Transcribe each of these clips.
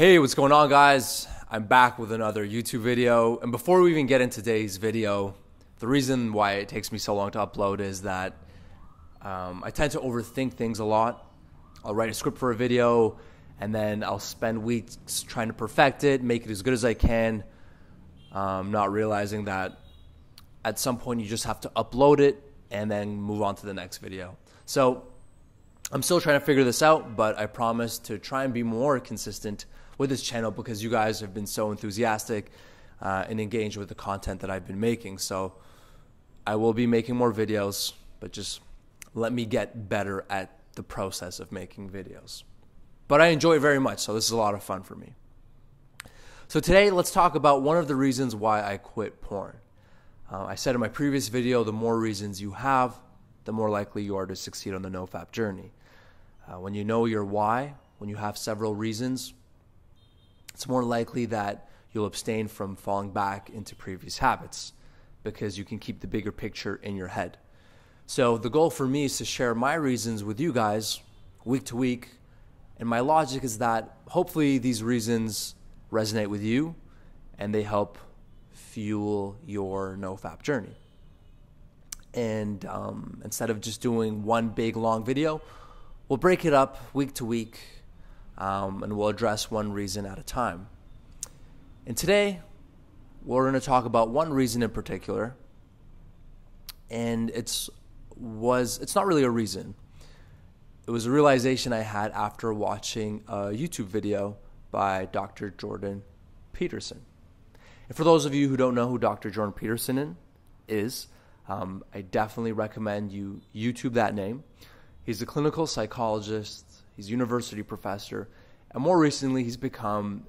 Hey, what's going on, guys? I'm back with another YouTube video. And before we even get into today's video, the reason why it takes me so long to upload is that I tend to overthink things a lot. I'll write a script for a video and then I'll spend weeks trying to perfect it, make it as good as I can, not realizing that at some point you just have to upload it and then move on to the next video. So I'm still trying to figure this out, but I promise to try and be more consistent with this channel because you guys have been so enthusiastic and engaged with the content that I've been making. So I will be making more videos, but just let me get better at the process of making videos. But I enjoy it very much, so this is a lot of fun for me. So today, let's talk about one of the reasons why I quit porn. I said in my previous video, the more reasons you have, the more likely you are to succeed on the Nofap journey. When you know your why, when you have several reasons, it's more likely that you'll abstain from falling back into previous habits because you can keep the bigger picture in your head. So the goal for me is to share my reasons with you guys week to week. And my logic is that hopefully these reasons resonate with you and they help fuel your Nofap journey. And instead of just doing one big long video, we'll break it up week to week and we'll address one reason at a time. And today, we're going to talk about one reason in particular, and it's not really a reason. It was a realization I had after watching a YouTube video by Dr. Jordan Peterson. And for those of you who don't know who Dr. Jordan Peterson is, I definitely recommend you YouTube that name. He's a clinical psychologist, he's a university professor, and more recently he's become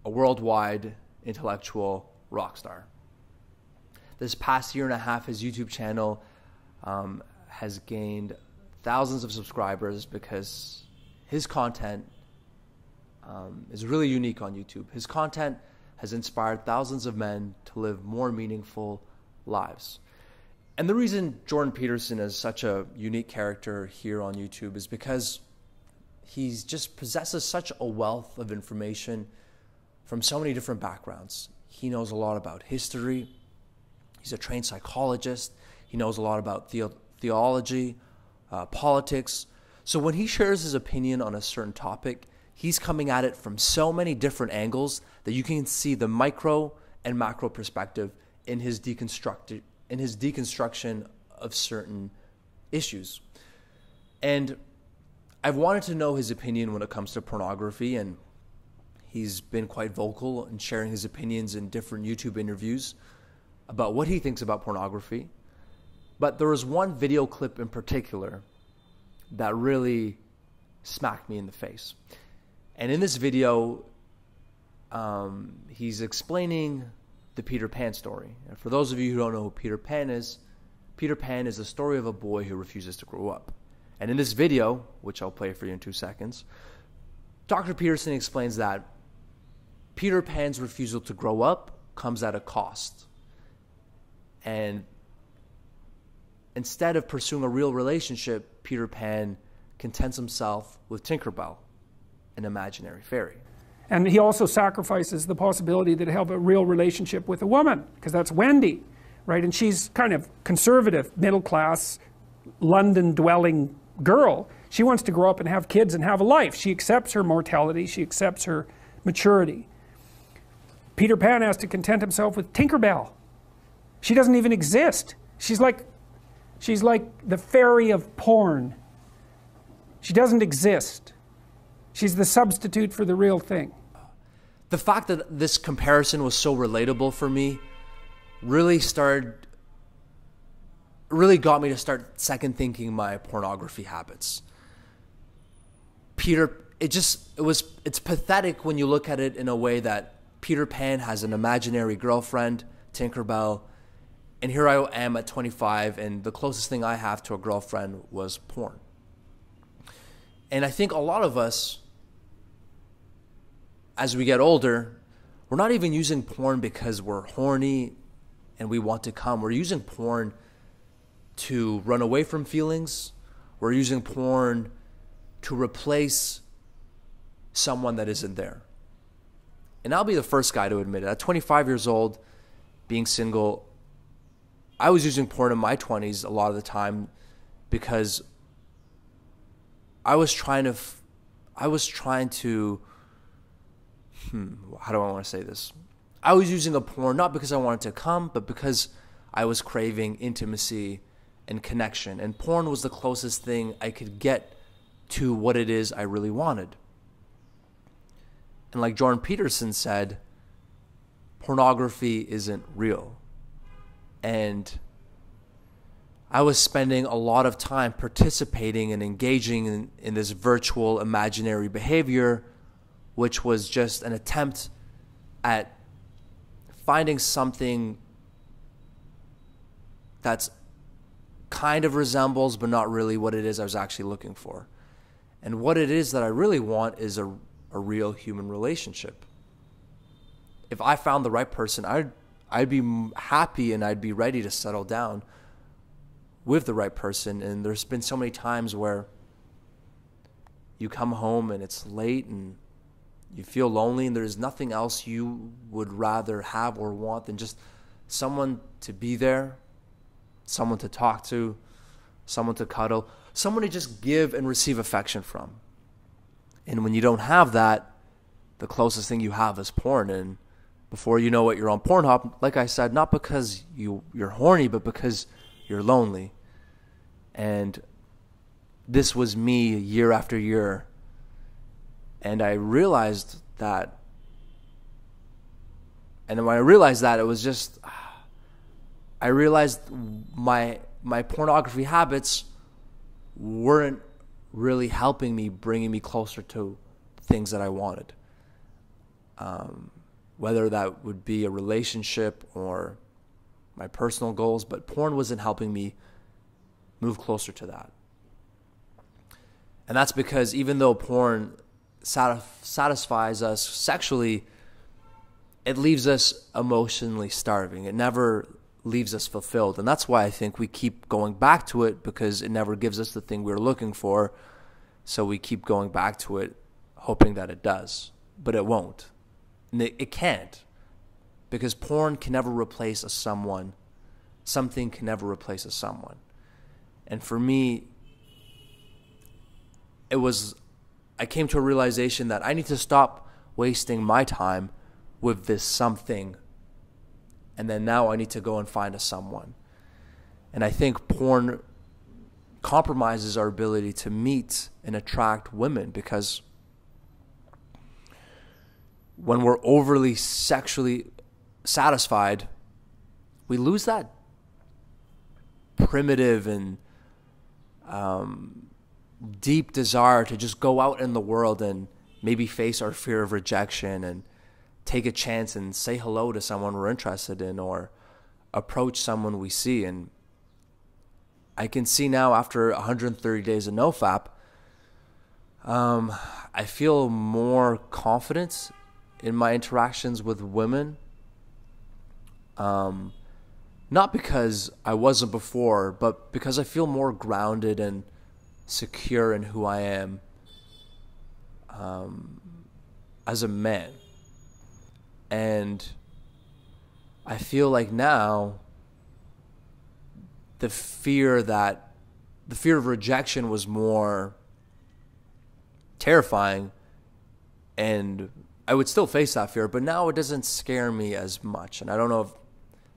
a worldwide intellectual rock star. This past year and a half, his YouTube channel has gained thousands of subscribers because his content is really unique on YouTube. His content has inspired thousands of men to live more meaningful lives. And the reason Jordan Peterson is such a unique character here on YouTube is because he just possesses such a wealth of information from so many different backgrounds. He knows a lot about history. He's a trained psychologist. He knows a lot about theology, politics. So when he shares his opinion on a certain topic, he's coming at it from so many different angles that you can see the micro and macro perspective in his deconstruction of certain issues. And I've wanted to know his opinion when it comes to pornography, and he's been quite vocal in sharing his opinions in different YouTube interviews about what he thinks about pornography. But there was one video clip in particular that really smacked me in the face. And in this video, he's explaining the Peter Pan story. And for those of you who don't know who Peter Pan is the story of a boy who refuses to grow up. And in this video, which I'll play for you in 2 seconds, Dr. Peterson explains that Peter Pan's refusal to grow up comes at a cost. And instead of pursuing a real relationship, Peter Pan contents himself with Tinkerbell, an imaginary fairy. And he also sacrifices the possibility to have a real relationship with a woman, because that's Wendy, right? And she's kind of conservative, middle-class, London-dwelling girl. She wants to grow up and have kids and have a life. She accepts her mortality. She accepts her maturity. Peter Pan has to content himself with Tinkerbell. She doesn't even exist. She's like the fairy of porn. She doesn't exist. She's the substitute for the real thing. The fact that this comparison was so relatable for me really got me to start second thinking my pornography habits. It's pathetic when you look at it in a way that Peter Pan has an imaginary girlfriend, Tinkerbell, and here I am at 25 and the closest thing I have to a girlfriend was porn. And I think a lot of us, as we get older, we're not even using porn because we're horny and we want to come. We're using porn to run away from feelings. We're using porn to replace someone that isn't there. and I'll be the first guy to admit it. At 25 years old, being single, I was using porn in my 20s a lot of the time because I was trying to, how do I want to say this? I was using a porn not because I wanted to come, but because I was craving intimacy and connection. And porn was the closest thing I could get to what it is I really wanted. And like Jordan Peterson said, pornography isn't real. And I was spending a lot of time participating and engaging in this virtual imaginary behavior, which was just an attempt at finding something that's kind of resembles, but not really what it is I was actually looking for. And what it is that I really want is a real human relationship. If I found the right person, I'd be happy and I'd be ready to settle down with the right person. And there's been so many times where you come home and it's late and you feel lonely and there's nothing else you would rather have or want than just someone to be there, someone to talk to, someone to cuddle, someone to just give and receive affection from. And when you don't have that, the closest thing you have is porn. And before you know it, you're on Pornhub, like I said, not because you're horny, but because you're lonely. And this was me year after year. And I realized that, and when I realized that, it was just, I realized my pornography habits weren't really helping me, bringing me closer to things that I wanted. Whether that would be a relationship or my personal goals, but porn wasn't helping me move closer to that. And that's because even though porn satisfies us sexually, it leaves us emotionally starving. It never leaves us fulfilled. And that's why I think we keep going back to it, because it never gives us the thing we're looking for. So we keep going back to it, hoping that it does. But it won't. And it can't. Because porn can never replace a someone. Something can never replace a someone. And for me, I came to a realization that I need to stop wasting my time with this something. And then now I need to go and find a someone. And I think porn compromises our ability to meet and attract women, because when we're overly sexually satisfied, we lose that primitive and deep desire to just go out in the world and maybe face our fear of rejection and take a chance and say hello to someone we're interested in or approach someone we see. And I can see now, after 130 days of Nofap, I feel more confidence in my interactions with women. Not because I wasn't before, but because I feel more grounded and secure in who I am as a man. And I feel like now the fear of rejection was more terrifying, and I would still face that fear, but now it doesn't scare me as much. And I don't know if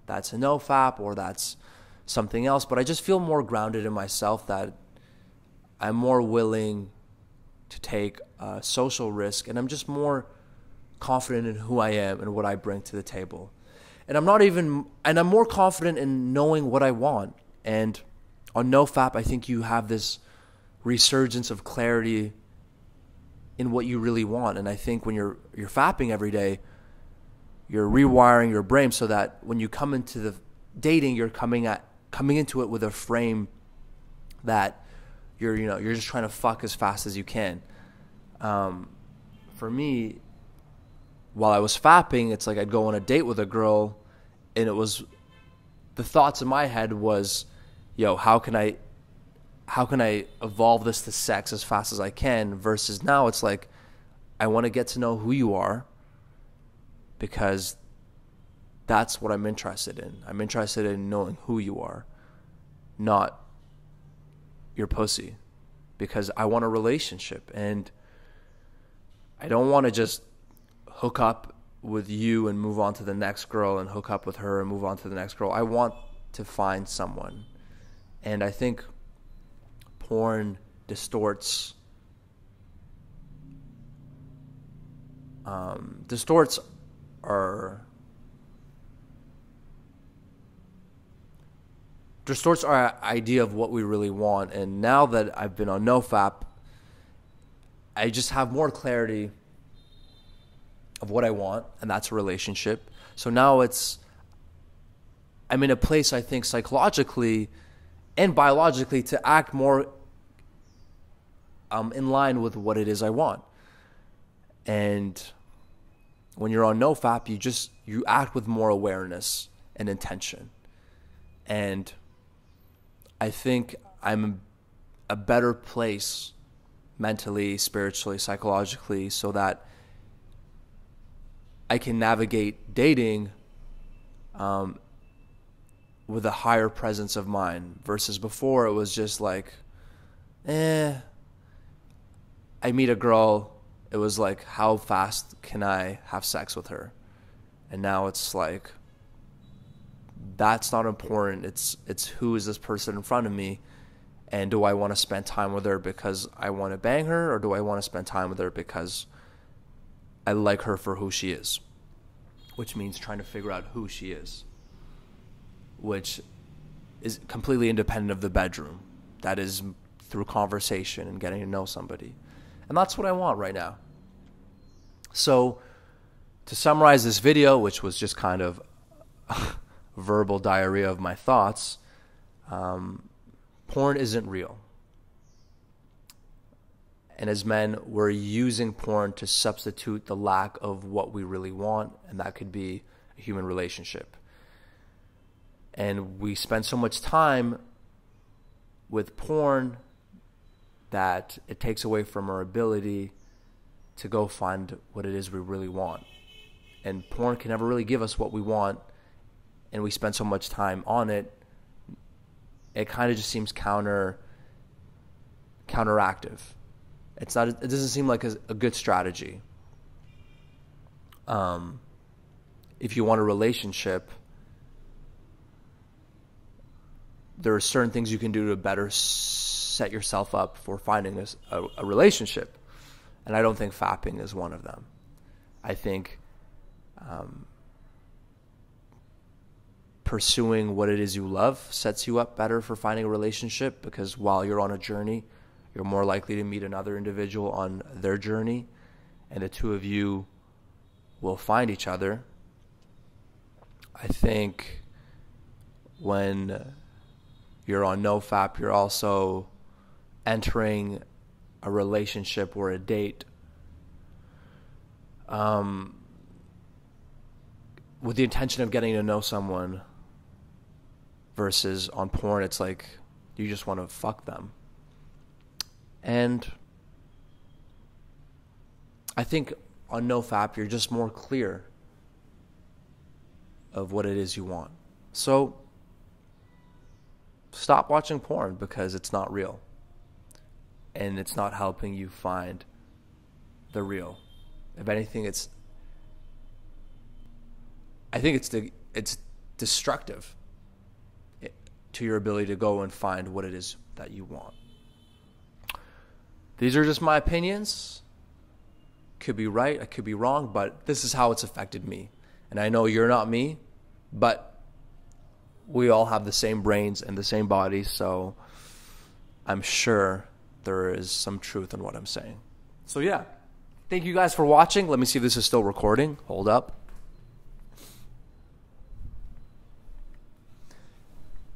that's a Nofap or that's something else, but I just feel more grounded in myself, that I'm more willing to take a social risk, and I'm just more confident in who I am and what I bring to the table. And I'm more confident in knowing what I want. And on Nofap, I think you have this resurgence of clarity in what you really want. And I think when you're fapping every day, you're rewiring your brain so that when you come into the dating, you're coming into it with a frame that you're just trying to fuck as fast as you can. For me, while I was fapping, it's like I'd go on a date with a girl, and the thoughts in my head was, how can I evolve this to sex as fast as I can? Versus now it's like, I want to get to know who you are. because that's what I'm interested in. I'm interested in knowing who you are, not your pussy, because I want a relationship, and I don't want to just hook up with you and move on to the next girl and hook up with her and move on to the next girl. I want to find someone. And I think porn distorts our idea of what we really want. And now that I've been on Nofap, I just have more clarity of what I want, and that's a relationship. So now I'm in a place, I think, psychologically and biologically to act more in line with what it is I want. And when you're on Nofap, you act with more awareness and intention. And I think I'm in a better place mentally, spiritually, psychologically, so that I can navigate dating with a higher presence of mind, versus before it was just like, I meet a girl, it was like, how fast can I have sex with her? And now it's like, that's not important. It's who is this person in front of me, and do I want to spend time with her because I want to bang her, or do I want to spend time with her because I like her for who she is? Which means trying to figure out who she is, which is completely independent of the bedroom. That is through conversation and getting to know somebody. And that's what I want right now. So to summarize this video, which was just kind of verbal diarrhea of my thoughts, porn isn't real. And as men, we're using porn to substitute the lack of what we really want, and that could be a human relationship. And we spend so much time with porn that it takes away from our ability to go find what it is we really want. And porn can never really give us what we want, and we spend so much time on it, it kind of just seems counteractive. It doesn't seem like a good strategy. If you want a relationship, there are certain things you can do to better set yourself up for finding a relationship. And I don't think fapping is one of them. I think pursuing what it is you love sets you up better for finding a relationship, because while you're on a journey, you're more likely to meet another individual on their journey, and the two of you will find each other. I think when you're on Nofap, you're also entering a relationship or a date with the intention of getting to know someone, versus on porn, it's like you just want to fuck them. And I think on Nofap, you're just more clear of what it is you want. So stop watching porn, because it's not real. And it's not helping you find the real. If anything, I think it's destructive to your ability to go and find what it is that you want. These are just my opinions. Could be right, I could be wrong, but this is how it's affected me. And I know you're not me, but we all have the same brains and the same bodies, so I'm sure there is some truth in what I'm saying. So yeah, thank you guys for watching. Let me see if this is still recording. Hold up.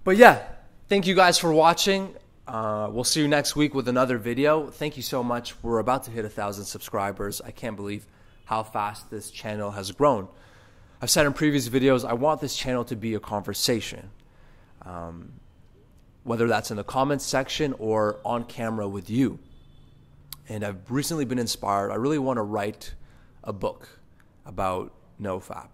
But yeah, thank you guys for watching. We'll see you next week with another video. Thank you so much. We're about to hit 1,000 subscribers. I can't believe how fast this channel has grown. I've said in previous videos, I want this channel to be a conversation. Whether that's in the comments section or on camera with you. And I've recently been inspired. I really want to write a book about Nofap.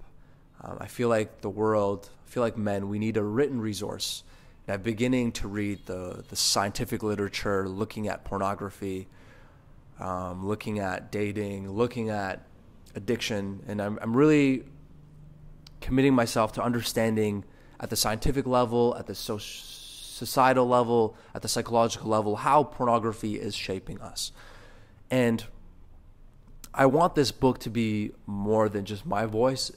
I feel like the world, I feel like men, we need a written resource. And I'm beginning to read the scientific literature, looking at pornography, looking at dating, looking at addiction, and I'm really committing myself to understanding at the scientific level, at the societal level, at the psychological level, how pornography is shaping us. And I want this book to be more than just my voice.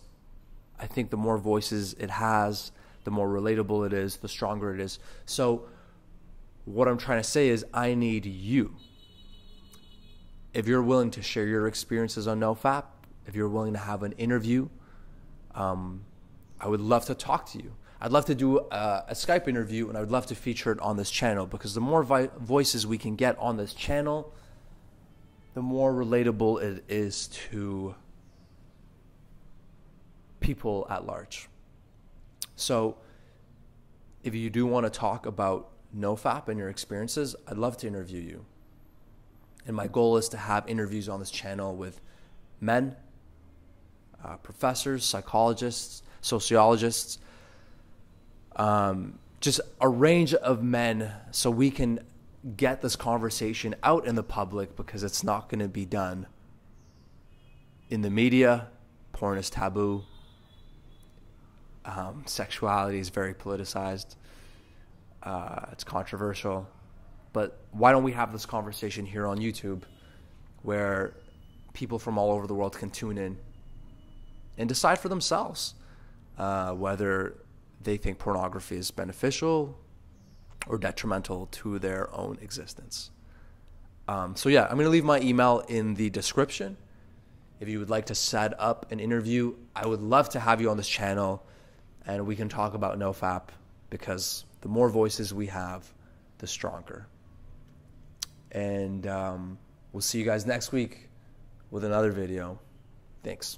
I think the more voices it has, the more relatable it is, the stronger it is. So what I'm trying to say is I need you. If you're willing to share your experiences on Nofap, if you're willing to have an interview, I would love to talk to you. I'd love to do a Skype interview, and I would love to feature it on this channel, because the more voices we can get on this channel, the more relatable it is to people at large. So if you do want to talk about Nofap and your experiences, I'd love to interview you. And my goal is to have interviews on this channel with men, professors, psychologists, sociologists, just a range of men, so we can get this conversation out in the public, because it's not going to be done in the media. Porn is taboo. Sexuality is very politicized. It's controversial. But why don't we have this conversation here on YouTube, where people from all over the world can tune in and decide for themselves whether they think pornography is beneficial or detrimental to their own existence. So yeah, I'm going to leave my email in the description. If you would like to set up an interview, I would love to have you on this channel, and we can talk about Nofap, because the more voices we have, the stronger. And we'll see you guys next week with another video. Thanks.